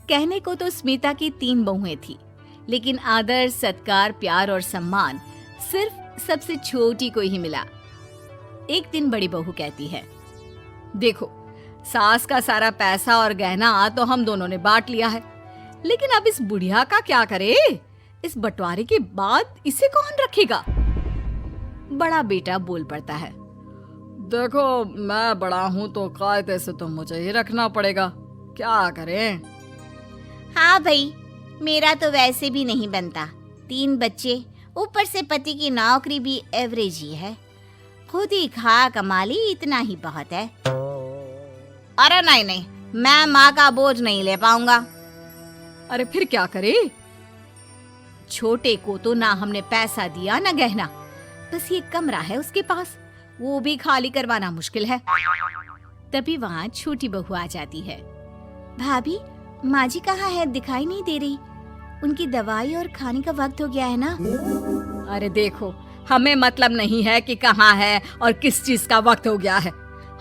कहने को तो स्मिता की 3 बहुएं थी, लेकिन आदर, सत्कार, प्यार और सम्मान सिर्फ सबसे छोटी को ही मिला। एक दिन बड़ी बहू कहती है, देखो सास का सारा पैसा और गहना तो हम दोनों ने बांट लिया है, लेकिन अब इस बुढ़िया का क्या करे? इस बंटवारे के बाद इसे कौन रखेगा? बड़ा बेटा बोल पड़ता है, देखो मैं बड़ा हूं तो कायदे से तो मुझे ही रखना पड़ेगा, क्या करें? हाँ भाई, मेरा तो वैसे भी नहीं बनता। 3 बच्चे, ऊपर से पति की नौकरी भी एवरेज ही है। खुद ही खा कमा ली, इतना ही बहुत है। अरे नहीं, मैं माँ का बोझ नहीं ले पाऊंगा। अरे फिर क्या करे? छोटे को तो ना हमने पैसा दिया ना गहना, बस ये कमरा है उसके पास, वो भी खाली करवाना मुश्किल है। तभी वहाँ छोटी बहू आ जाती है। भाभी, माँ जी कहाँ है? दिखाई नहीं दे रही। उनकी दवाई और खाने का वक्त हो गया है ना। अरे देखो, हमें मतलब नहीं है कि कहाँ है और किस चीज का वक्त हो गया है।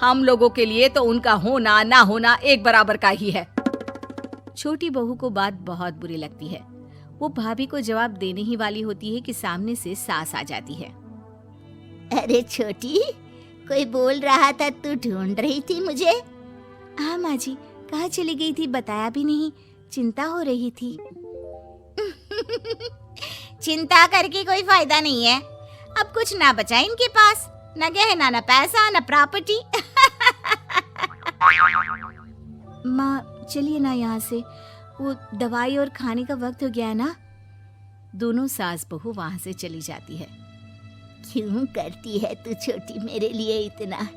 हम लोगों के लिए तो उनका होना ना होना एक बराबर का ही है। छोटी बहू को बात बहुत बुरी लगती है। वो भाभी को जवाब देने ही वाली होती है कि सामने से सास आ जाती है। अरे छोटी, कोई बोल रहा था, तू ढूंढ रही थी मुझे? हाँ माँ जी, कहाँ चली गई थी बताया भी नहीं, चिंता हो रही थी। चिंता करके कोई फायदा नहीं है। अब कुछ ना बचा इनके पास, न गहना, न पैसा, न प्रॉपर्टी। माँ चलिए ना यहाँ से, वो दवाई और खाने का वक्त हो गया है ना। दोनों सास बहू वहाँ से चली जाती है। क्यों करती है तू छोटी मेरे लिए इतना?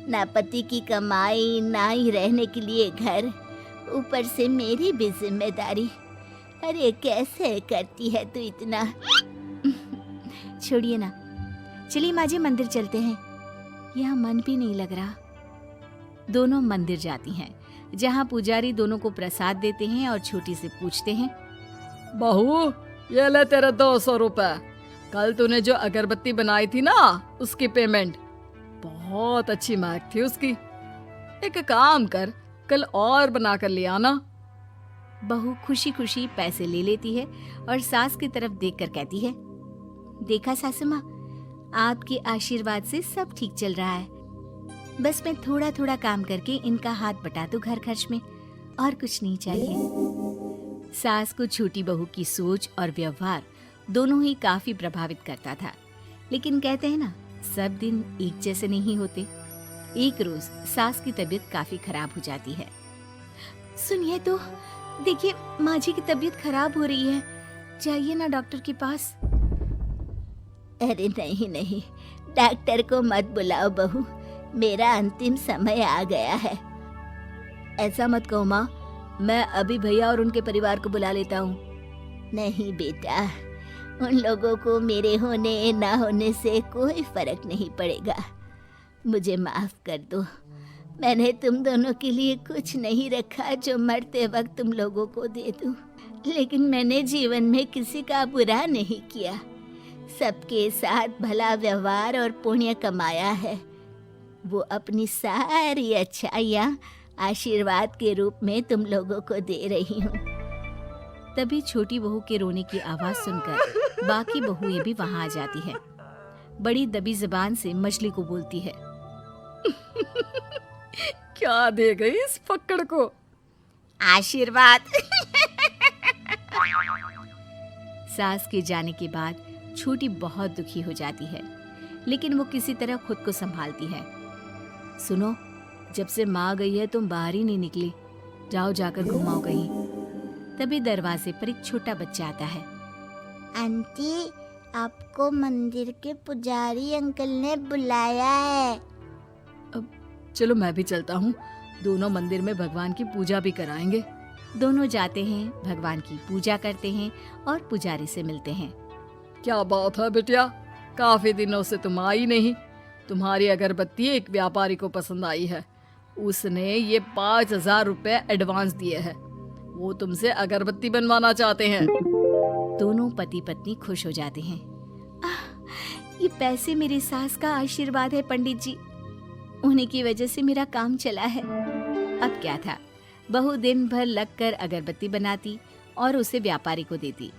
ना पति की कमाई, ना ही रहने के लिए घर, ऊपर से मेरी भी जिम्मेदारी। अरे कैसे करती है तू इतना? छोड़िए ना, चलिए माँ जी मंदिर चलते हैं, यहाँ मन भी नहीं लग रहा। दोनों मंदिर जाती हैं, जहाँ पुजारी दोनों को प्रसाद देते हैं और छोटी से पूछते हैं, बहू ये ले तेरे 200 रुपए, कल तूने जो अगरबत्ती बनाई थी ना उसकी पेमेंट, बहुत अच्छी महक थी उसकी। एक काम कर, कल और बना कर ले आना। बहू खुशी खुशी पैसे ले लेती है और सास की तरफ देखकर कहती है, देखा सासू माँ, आपके आशीर्वाद से सब ठीक चल रहा है। बस मैं थोड़ा थोड़ा काम करके इनका हाथ बटा दूं घर खर्च में, और कुछ नहीं चाहिए। सास को छोटी बहू की सोच और व्यवहार दोनों ही काफी प्रभावित करता था, लेकिन कहते हैं ना, सब दिन एक जैसे नहीं होते। एक रोज सास की तबीयत काफी खराब हो जाती है। सुनिए तो, देखिए माँ जी की तबीयत खराब हो रही है, जाइए ना डॉक्टर के पास। अरे नहीं, डॉक्टर को मत बुलाओ बहू, मेरा अंतिम समय आ गया है। ऐसा मत कहो माँ, मैं अभी भैया और उनके परिवार को बुला लेता हूँ। नहीं बेटा, उन लोगों को मेरे होने ना होने से कोई फर्क नहीं पड़ेगा। मुझे माफ कर दो, मैंने तुम दोनों के लिए कुछ नहीं रखा जो मरते वक्त तुम लोगों को दे दूं। लेकिन मैंने जीवन में किसी का बुरा नहीं किया, सबके साथ भला व्यवहार और पुण्य कमाया है। वो अपनी सारी अच्छाइयाँ आशीर्वाद के रूप में तुम लोगों को दे रही हूँ। तभी छोटी बहू के रोने की आवाज सुनकर बाकी बहुएं भी वहां आ जाती है। बड़ी दबी जबान से मछली को बोलती है, क्या दे गई इस फक्कड़ को? आशीर्वाद। सास के जाने के बाद छोटी बहुत दुखी हो जाती है, लेकिन वो किसी तरह खुद को संभालती है। सुनो, जब से माँ गई है तुम बाहर ही नहीं निकली, जाओ जाकर घुमाओ कहीं। तभी दरवाजे पर एक छोटा बच्चा आता है। आंटी, आपको मंदिर के पुजारी अंकल ने बुलाया है। अब चलो मैं भी चलता हूँ, दोनों मंदिर में भगवान की पूजा भी कराएंगे। दोनों जाते हैं, भगवान की पूजा करते हैं और पुजारी से मिलते हैं। क्या बात है बिटिया, काफी दिनों से तुम आई नहीं। तुम्हारी अगरबत्ती एक व्यापारी को पसंद आई है, उसने ये 5,000 रुपए एडवांस दिए हैं। वो तुमसे अगरबत्ती बनवाना चाहते हैं। दोनों पति पत्नी खुश हो जाते हैं। ये पैसे मेरी सास का आशीर्वाद है पंडित जी, उन्हीं की वजह से मेरा काम चला है। अब क्या था, बहू दिन भर लगकर अगरबत्ती बनाती और उसे व्यापारी को देती।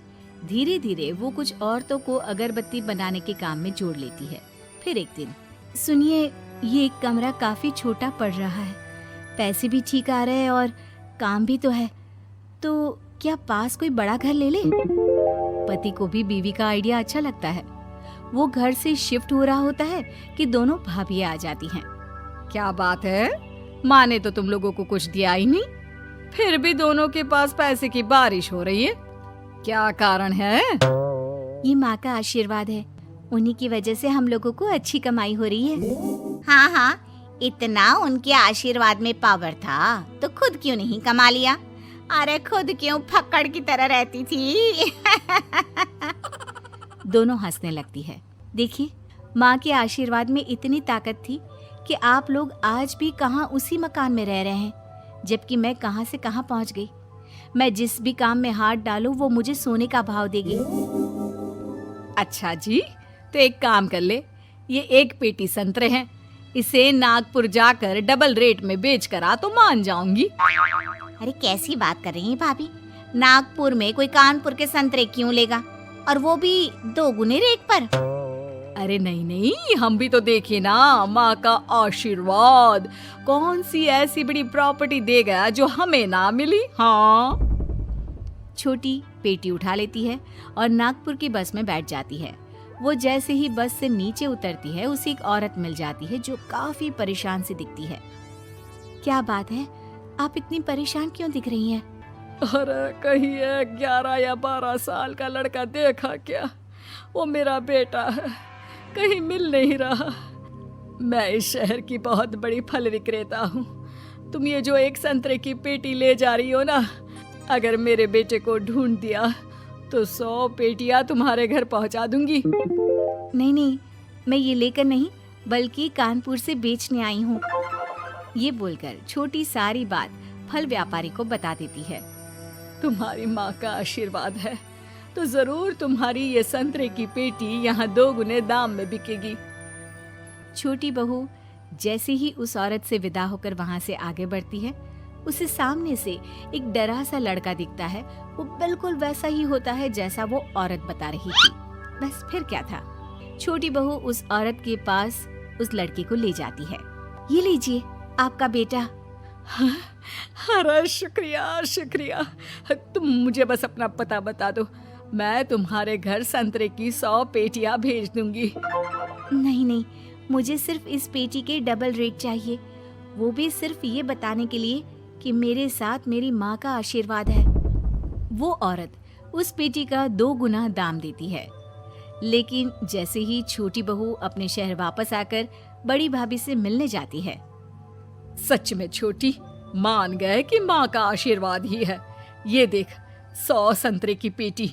धीरे धीरे वो कुछ औरतों को अगरबत्ती बनाने के काम में जोड़ लेती है। फिर एक दिन, सुनिए, ये कमरा काफी छोटा पड़ रहा है, पैसे भी ठीक आ रहे हैं और काम भी तो है, तो क्या पास कोई बड़ा घर ले ले? पति को भी बीवी का आइडिया अच्छा लगता है। वो घर से शिफ्ट हो रहा होता है कि दोनों भाभियां आ जाती हैं। क्या बात है, माँ ने तो तुम लोगों को कुछ दिया ही नहीं, फिर भी दोनों के पास पैसे की बारिश हो रही है, क्या कारण है? ये माँ का आशीर्वाद है, उन्हीं की वजह से हम लोगों को अच्छी कमाई हो रही है। हाँ हाँ, इतना उनके आशीर्वाद में पावर था तो खुद क्यों नहीं कमा लिया? अरे खुद क्यों फक्कड़ की तरह रहती थी? दोनों हंसने लगती है। देखिए, माँ के आशीर्वाद में इतनी ताकत थी कि आप लोग आज भी कहाँ उसी मकान में रह रहे हैं, जबकि मैं कहाँ से कहाँ पहुँच गई। मैं जिस भी काम में हाथ डालूं वो मुझे सोने का भाव देगी। अच्छा जी, तो एक काम कर ले, ये 1 पेटी संतरे हैं, इसे नागपुर जाकर डबल रेट में बेच कर आ तो मान जाऊंगी। अरे कैसी बात कर रही हैं भाभी? नागपुर में कोई कानपुर के संतरे क्यों लेगा, और वो भी 2 गुने रेट पर? अरे नहीं नहीं, हम भी तो देखे ना माँ का आशीर्वाद, कौन सी ऐसी बड़ी प्रॉपर्टी दे गया जो हमें ना मिली। हाँ। छोटी पेटी उठा लेती है और नागपुर की बस में बैठ जाती है। वो जैसे ही बस से नीचे उतरती है, उसे एक औरत मिल जाती है जो काफी परेशान सी दिखती है। क्या बात है, आप इतनी परेशान क्यों दिख रही हैं? अरे कहीं 11 या 12 साल का लड़का देखा क्या? वो मेरा बेटा है, कहीं मिल नहीं रहा। मैं इस शहर की बहुत बड़ी फल विक्रेता हूँ। तुम ये जो 1 संतरे की पेटी ले जा रही हो ना, अगर मेरे बेटे को ढूंढ दिया तो 100 पेटियां तुम्हारे घर पहुँचा दूंगी। नहीं नहीं, मैं ये लेकर नहीं बल्कि कानपुर से बेचने आई हूँ। ये बोलकर छोटी सारी बात फल व्यापारी को बता देती है। तुम्हारी माँ का आशीर्वाद है तो जरूर तुम्हारी ये संतरे की पेटी यहाँ 2 गुने दाम में बिकेगी। छोटी बहू जैसे ही उस औरत से विदा होकर वहां से आगे बढ़ती है, उसे सामने से एक डरा सा लड़का दिखता है। वो बिल्कुल वैसा ही होता है जैसा वो औरत बता रही थी। बस फिर क्या था, छोटी बहू उस औरत के पास उस लड़के को ले जाती है। ये लीजिए आपका बेटा। अरे शुक्रिया शुक्रिया, तुम मुझे बस अपना पता बता दो, मैं तुम्हारे घर संतरे की 100 पेटियां भेज दूंगी। नहीं नहीं, मुझे सिर्फ इस पेटी के डबल रेट चाहिए, वो भी सिर्फ ये बताने के लिए कि मेरे साथ मेरी माँ का आशीर्वाद है। वो औरत उस पेटी का 2 गुना दाम देती है। लेकिन जैसे ही छोटी बहू अपने शहर वापस आकर बड़ी भाभी से मिलने जाती है, सच में छोटी, मान गए कि माँ का आशीर्वाद ही है। ये देख 100 संतरे की पेटी,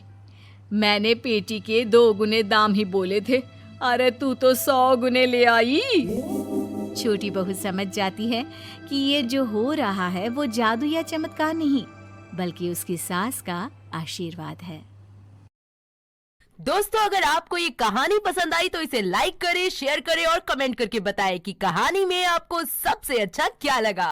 मैंने पेटी के 2 गुने दाम ही बोले थे, अरे तू तो 100 गुने ले आई। छोटी बहू समझ जाती है कि ये जो हो रहा है वो जादू या चमत्कार नहीं, बल्कि उसकी सास का आशीर्वाद है। दोस्तों, अगर आपको ये कहानी पसंद आई तो इसे लाइक करें, शेयर करें और कमेंट करके बताएं कि कहानी में आपको सबसे अच्छा क्या लगा।